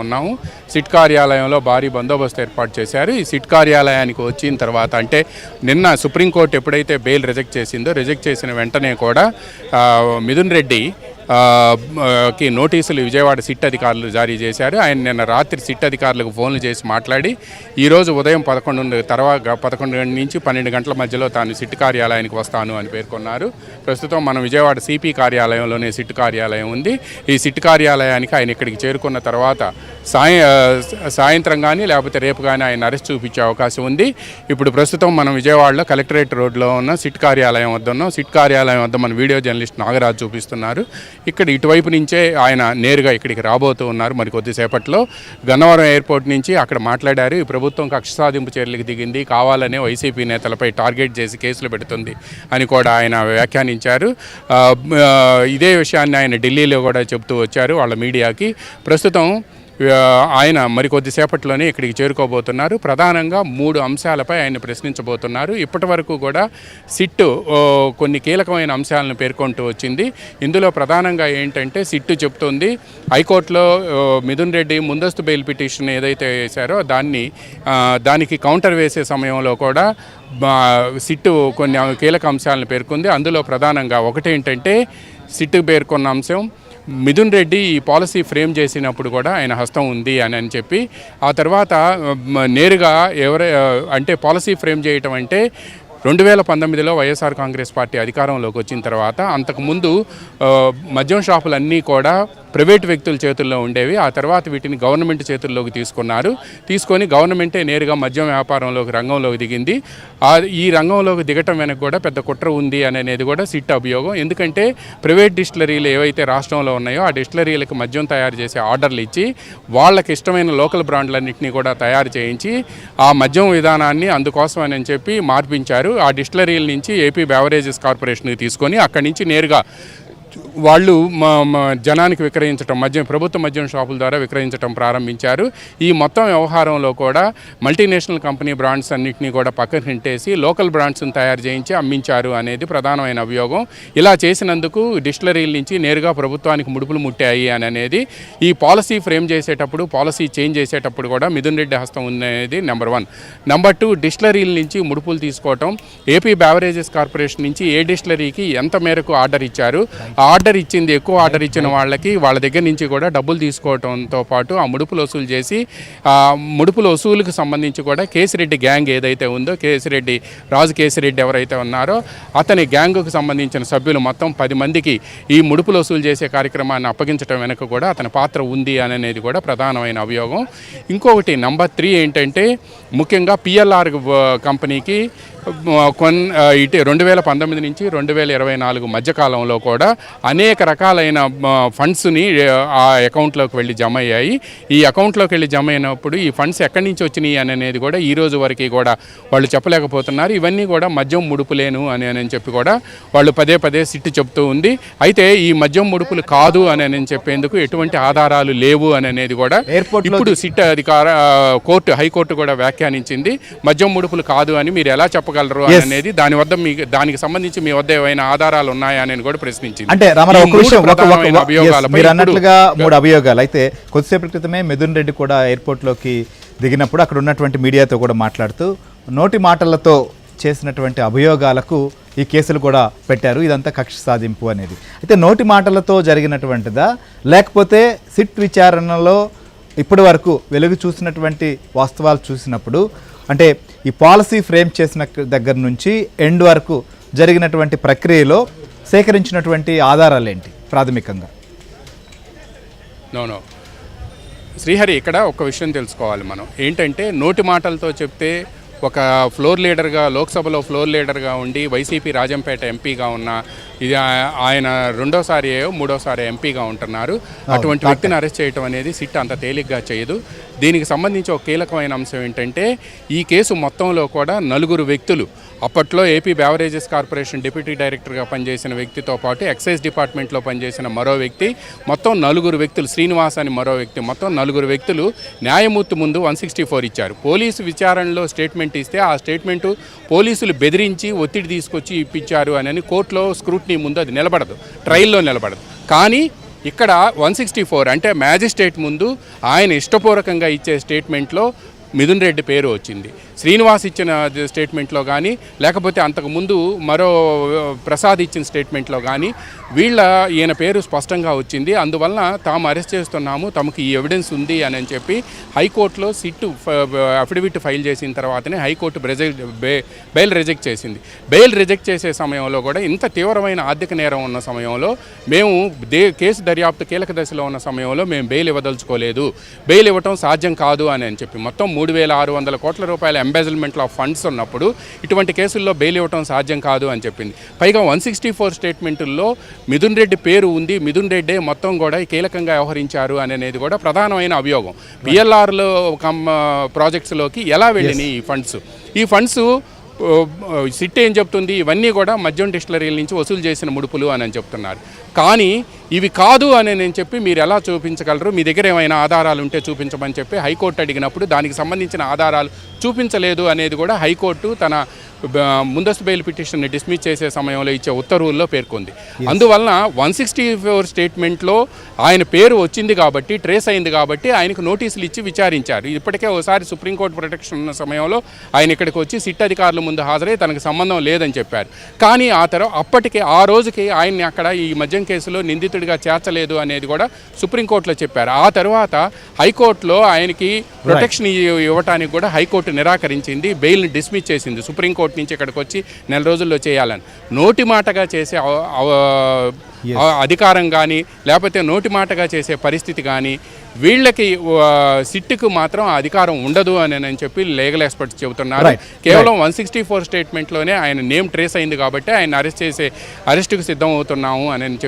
ఉన్నాము. సిట్ కార్యాలయంలో భారీ బందోబస్తు ఏర్పాటు చేశారు. ఈ సిట్ కార్యాలయానికి వచ్చిన తర్వాత అంటే నిన్న సుప్రీంకోర్టు ఎప్పుడైతే బెయిల్ రిజెక్ట్ చేసిన వెంటనే కూడా మిథున్ రెడ్డి కి నోటీసులు విజయవాడ సిట్ అధికారులు జారీ చేశారు. ఆయన నిన్న రాత్రి సిట్ అధికారులకు ఫోన్లు చేసి మాట్లాడి ఈరోజు ఉదయం 11 నుంచి 12 గంటల మధ్యలో తాను సిట్ కార్యాలయానికి వస్తాను అని పేర్కొన్నారు. ప్రస్తుతం మనం విజయవాడ సిపి కార్యాలయంలోనే సిట్ కార్యాలయం ఉంది. ఈ సిట్ కార్యాలయానికి ఆయన ఇక్కడికి చేరుకున్న తర్వాత సాయంత్రం కానీ లేకపోతే రేపు కానీ ఆయన అరెస్ట్ చూపించే అవకాశం ఉంది. ఇప్పుడు ప్రస్తుతం మనం విజయవాడలో కలెక్టరేట్ రోడ్లో ఉన్న సిట్ కార్యాలయం వద్ద ఉన్నాం. సిట్ కార్యాలయం వద్ద మన వీడియో జర్నలిస్ట్ నాగరాజు చూపిస్తున్నారు. ఇక్కడ ఇటువైపు నుంచే ఆయన నేరుగా ఇక్కడికి రాబోతూ ఉన్నారు. మరి కొద్దిసేపట్లో గన్నవరం ఎయిర్పోర్ట్ నుంచి అక్కడ మాట్లాడారు. ఈ ప్రభుత్వం కక్ష సాధింపు చర్యలకు దిగింది, కావాలనే వైసీపీ నేతలపై టార్గెట్ చేసి కేసులు పెడుతుంది అని కూడా ఆయన వ్యాఖ్యానించారు. ఇదే విషయాన్ని ఆయన ఢిల్లీలో కూడా చెబుతూ వచ్చారు వాళ్ళ మీడియాకి. ప్రస్తుతం ఆయన మరికొద్దిసేపట్లోనే ఇక్కడికి చేరుకోబోతున్నారు. ప్రధానంగా 3 అంశాలపై ఆయన ప్రశ్నించబోతున్నారు. ఇప్పటి వరకు కూడా సిట్టు కొన్ని కీలకమైన అంశాలను పేర్కొంటూ వచ్చింది. ఇందులో ప్రధానంగా ఏంటంటే సిట్టు చెప్తుంది హైకోర్టులో మిథున్ రెడ్డి ముందస్తు బెయిల్ పిటిషన్ ఏదైతే వేశారో దానికి కౌంటర్ వేసే సమయంలో కూడా సిట్టు కొన్ని కీలక అంశాలను పేర్కొంది. అందులో ప్రధానంగా ఒకటేంటంటే సిట్టు పేర్కొన్న అంశం మిథున్ రెడ్డి ఈ పాలసీ ఫ్రేమ్ చేసినప్పుడు కూడా ఆయన హస్తం ఉంది అని చెప్పి ఆ తర్వాత నేరుగా అంటే పాలసీ ఫ్రేమ్ చేయటం అంటే 2019లో వైఎస్ఆర్ కాంగ్రెస్ పార్టీ అధికారంలోకి వచ్చిన తర్వాత అంతకుముందు మద్యం షాపులన్నీ కూడా ప్రైవేట్ వ్యక్తుల చేతుల్లో ఉండేవి. ఆ తర్వాత వీటిని గవర్నమెంట్ చేతుల్లోకి తీసుకొని గవర్నమెంటే నేరుగా మద్యం రంగంలోకి దిగింది. ఈ రంగంలోకి దిగటం వెనక కూడా పెద్ద కుట్ర ఉంది అనేది కూడా సిట్ అభియోగం. ఎందుకంటే ప్రైవేట్ డిస్టిలరీలు ఏవైతే రాష్ట్రంలో ఉన్నాయో ఆ డిస్టిలరీలకు మద్యం తయారు చేసే ఆర్డర్లు ఇచ్చి వాళ్ళకి ఇష్టమైన లోకల్ బ్రాండ్లన్నింటినీ కూడా తయారు చేయించి ఆ మద్యం విధానాన్ని అందుకోసం అని చెప్పి మార్పించారు. ఆ డిస్టిలరీల నుంచి ఏపీ బెవరేజెస్ కార్పొరేషన్కి తీసుకొని అక్కడి నుంచి నేరుగా వాళ్ళు జనానికి విక్రయించడం ప్రభుత్వ మద్యం షాపుల ద్వారా విక్రయించడం ప్రారంభించారు. ఈ మొత్తం వ్యవహారంలో కూడా మల్టీనేషనల్ కంపెనీ బ్రాండ్స్ అన్నింటినీ కూడా పక్కన నెట్టేసి లోకల్ బ్రాండ్స్ని తయారు చేయించి అమ్మించారు అనేది ప్రధానమైన అభియోగం. ఇలా చేసినందుకు డిస్టిలరీల నుంచి నేరుగా ప్రభుత్వానికి ముడుపులు ముట్టాయి అనేది ఈ పాలసీ ఫ్రేమ్ చేసేటప్పుడు పాలసీ చేంజ్ చేసేటప్పుడు కూడా మిథున్ రెడ్డి హస్తం ఉన్నది నెంబర్ 1. నెంబర్ 2 డిస్టిలరీల నుంచి ముడుపులు తీసుకోవటం, ఏపీ బెవరేజెస్ కార్పొరేషన్ నుంచి ఏ డిస్టిలరీకి ఎంత మేరకు ఆర్డర్ ఇచ్చారు, ఎక్కువ ఆర్డర్ ఇచ్చిన వాళ్ళకి వాళ్ళ దగ్గర నుంచి కూడా డబ్బులు తీసుకోవడంతో పాటు ఆ ముడుపులు వసూలు చేసి ముడుపుల వసూలుకు సంబంధించి కూడా కేసిరెడ్డి గ్యాంగ్ ఏదైతే ఉందో రాజు కేసిరెడ్డి ఎవరైతే ఉన్నారో అతని గ్యాంగుకు సంబంధించిన సభ్యులు మొత్తం 10 మందికి ఈ ముడుపులు వసూలు చేసే కార్యక్రమాన్ని అప్పగించడం వెనక కూడా అతని పాత్ర ఉంది అనేది కూడా ప్రధానమైన అభియోగం. ఇంకొకటి నెంబర్ 3 ఏంటంటే ముఖ్యంగా పిఎల్ఆర్ కంపెనీకి 2019 నుంచి 2024 మధ్యకాలంలో కూడా అనేక రకాలైన ఫండ్స్ని ఆ అకౌంట్లోకి వెళ్ళి జమ అయ్యాయి. ఈ అకౌంట్లోకి వెళ్ళి జమ అయినప్పుడు ఈ ఫండ్స్ ఎక్కడి నుంచి వచ్చినాయి అనేది కూడా ఈ రోజు వరకు కూడా వాళ్ళు చెప్పలేకపోతున్నారు. ఇవన్నీ కూడా మద్యం ముడుపులేను అని చెప్పి కూడా వాళ్ళు పదే సిట్టు చెప్తూ ఉంది. అయితే ఈ మద్యం ముడుపులు కాదు అని చెప్పేందుకు ఎటువంటి ఆధారాలు లేవు అనేది కూడా ఇప్పుడు సిట్ హైకోర్టు కూడా వ్యాఖ్యానించింది. మద్యం ముడుపులు కాదు అని మీరు ఎలా చెప్పగలరు అనేది దానికి సంబంధించి మీ వద్ద ఏమైనా ఆధారాలు ఉన్నాయా అని కూడా ప్రశ్నించింది. అంటే మీరు అన్నట్లుగా 3 అభియోగాలు అయితే కొద్దిసేపటి క్రితమే మిథున్ రెడ్డి కూడా ఎయిర్పోర్ట్లోకి దిగినప్పుడు అక్కడ ఉన్నటువంటి మీడియాతో కూడా మాట్లాడుతూ నోటి మాటలతో చేసినటువంటి అభియోగాలకు ఈ కేసులు కూడా పెట్టారు, ఇదంతా కక్ష సాధింపు అనేది. అయితే నోటి మాటలతో జరిగినటువంటిదా లేకపోతే సిట్ విచారణలో ఇప్పటి వరకు వెలుగు చూసినటువంటి వాస్తవాలు చూసినప్పుడు అంటే ఈ పాలసీ ఫ్రేమ్ చేసిన దగ్గర నుంచి ఎండ్ వరకు జరిగినటువంటి ప్రక్రియలో సేకరించినటువంటి ఆధారాలు ఏంటి ప్రాథమికంగా? నో శ్రీహరి, ఇక్కడ ఒక విషయం తెలుసుకోవాలి మనం. ఏంటంటే నోటి మాటలతో చెప్తే ఒక ఫ్లోర్ లీడర్గా లోక్సభలో ఫ్లోర్ లీడర్గా ఉండి వైసీపీ రాజంపేట ఎంపీగా ఉన్న ఇది ఆయన 3వ ఎంపీగా ఉంటున్నారు. అటువంటి వ్యక్తిని అరెస్ట్ చేయడం అనేది సిట్ అంత తేలిగ్గా చేయదు. దీనికి సంబంధించి ఒక కీలకమైన అంశం ఏంటంటే ఈ కేసు మొత్తంలో కూడా 4 వ్యక్తులు అప్పట్లో ఏపీ బెవరేజెస్ కార్పొరేషన్ డిప్యూటీ డైరెక్టర్గా పనిచేసిన వ్యక్తితో పాటు ఎక్సైజ్ డిపార్ట్మెంట్లో పనిచేసిన మరో వ్యక్తి, మొత్తం 4 వ్యక్తులు, శ్రీనివాస్ అని మరో వ్యక్తి, మొత్తం 4 వ్యక్తులు న్యాయమూర్తి ముందు 164 ఇచ్చారు. పోలీసు విచారణలో స్టేట్మెంట్ ఇస్తే ఆ స్టేట్మెంటు పోలీసులు బెదిరించి ఒత్తిడి తీసుకొచ్చి ఇప్పించారు అని కోర్టులో స్క్రూటినీ ముందు అది నిలబడదు, ట్రయల్లో నిలబడదు. కానీ ఇక్కడ 164 అంటే మ్యాజిస్ట్రేట్ ముందు ఆయన ఇష్టపూర్వకంగా ఇచ్చే స్టేట్మెంట్లో మిథున్ రెడ్డి పేరు వచ్చింది. శ్రీనివాస్ ఇచ్చిన స్టేట్మెంట్లో కానీ లేకపోతే అంతకుముందు మరో ప్రసాద్ ఇచ్చిన స్టేట్మెంట్లో కానీ ఈయన పేరు స్పష్టంగా వచ్చింది. అందువలన తాము అరెస్ట్ చేస్తున్నాము, తమకు ఈ ఎవిడెన్స్ ఉంది అని చెప్పి హైకోర్టులో సిట్ అఫిడవిట్ ఫైల్ చేసిన తర్వాతనే హైకోర్టు బెయిల్ రిజెక్ట్ చేసింది. బెయిల్ రిజెక్ట్ చేసే సమయంలో కూడా ఇంత తీవ్రమైన ఆర్థిక నేరం ఉన్న సమయంలో మేము కేసు దర్యాప్తు కీలక దశలో ఉన్న సమయంలో మేము బెయిల్ ఇవ్వదలుచుకోలేదు, బెయిల్ ఇవ్వటం సాధ్యం కాదు అని చెప్పి మొత్తం 3,600 కోట్ల రూపాయల ఎంబెజిల్మెంట్ ఆఫ్ ఫండ్స్ ఉన్నప్పుడు ఇటువంటి కేసుల్లో బెయిల్ ఇవ్వటం సాధ్యం కాదు అని చెప్పింది. పైగా 164 స్టేట్మెంటుల్లో మిథున్ రెడ్డి పేరు ఉంది, మిథున్ రెడ్డే మొత్తం కూడా కీలకంగా వ్యవహరించారు అనేది కూడా ప్రధానమైన అభియోగం. పిఎల్ఆర్లో ప్రాజెక్ట్స్లోకి ఎలా వెళ్ళినాయి ఈ ఫండ్స్ సిట్ ఏం చెప్తుంది, ఇవన్నీ కూడా మద్యం డిస్టిలరీల నుంచి వసూలు చేసిన ముడుపులు అని చెప్తున్నారు. కానీ ఇవి కాదు అని నేను చెప్పి మీరు ఎలా చూపించగలరు, మీ దగ్గర ఏమైనా ఆధారాలు ఉంటే చూపించమని చెప్పి హైకోర్టు అడిగినప్పుడు దానికి సంబంధించిన ఆధారాలు చూపించలేదు అనేది కూడా హైకోర్టు తన ముందస్తు బెయిల్ పిటిషన్ని డిస్మిస్ చేసే సమయంలో ఇచ్చే ఉత్తర్వుల్లో పేర్కొంది. అందువలన 164 స్టేట్మెంట్లో ఆయన పేరు వచ్చింది కాబట్టి, ట్రేస్ అయింది కాబట్టి ఆయనకు నోటీసులు ఇచ్చి విచారించారు. ఇప్పటికే ఒకసారి సుప్రీంకోర్టు ప్రొటెక్షన్ ఉన్న సమయంలో ఆయన ఇక్కడికి వచ్చి సిట్ అధికారుల ముందు హాజరై తనకు సంబంధం లేదని చెప్పారు. కానీ అప్పటికే ఆ రోజుకి ఆయన్ని అక్కడ ఈ మద్యం కేసులో నిందితుడిగా చేర్చలేదు అనేది కూడా సుప్రీంకోర్టులో చెప్పారు. ఆ తర్వాత హైకోర్టులో ఆయనకి ప్రొటెక్షన్ ఇవ్వటానికి కూడా హైకోర్టు నిరాకరించింది, బెయిల్ని డిస్మిస్ చేసింది. సుప్రీంకోర్టు నుంచి ఇక్కడికి వచ్చి 4 రోజుల్లో చేయాలని నోటి మాటగా చేసే అధికారం కానీ లేకపోతే నోటి మాటగా చేసే పరిస్థితి కానీ వీళ్ళకి సిట్కు మాత్రం ఆ అధికారం ఉండదు అని చెప్పి లీగల్ ఎక్స్పర్ట్స్ చెబుతున్నారు. కేవలం 164 స్టేట్మెంట్లోనే ఆయన నేమ్ ట్రేస్ అయింది కాబట్టి ఆయన అరెస్ట్కు సిద్ధం అవుతున్నాము అని చెప్పి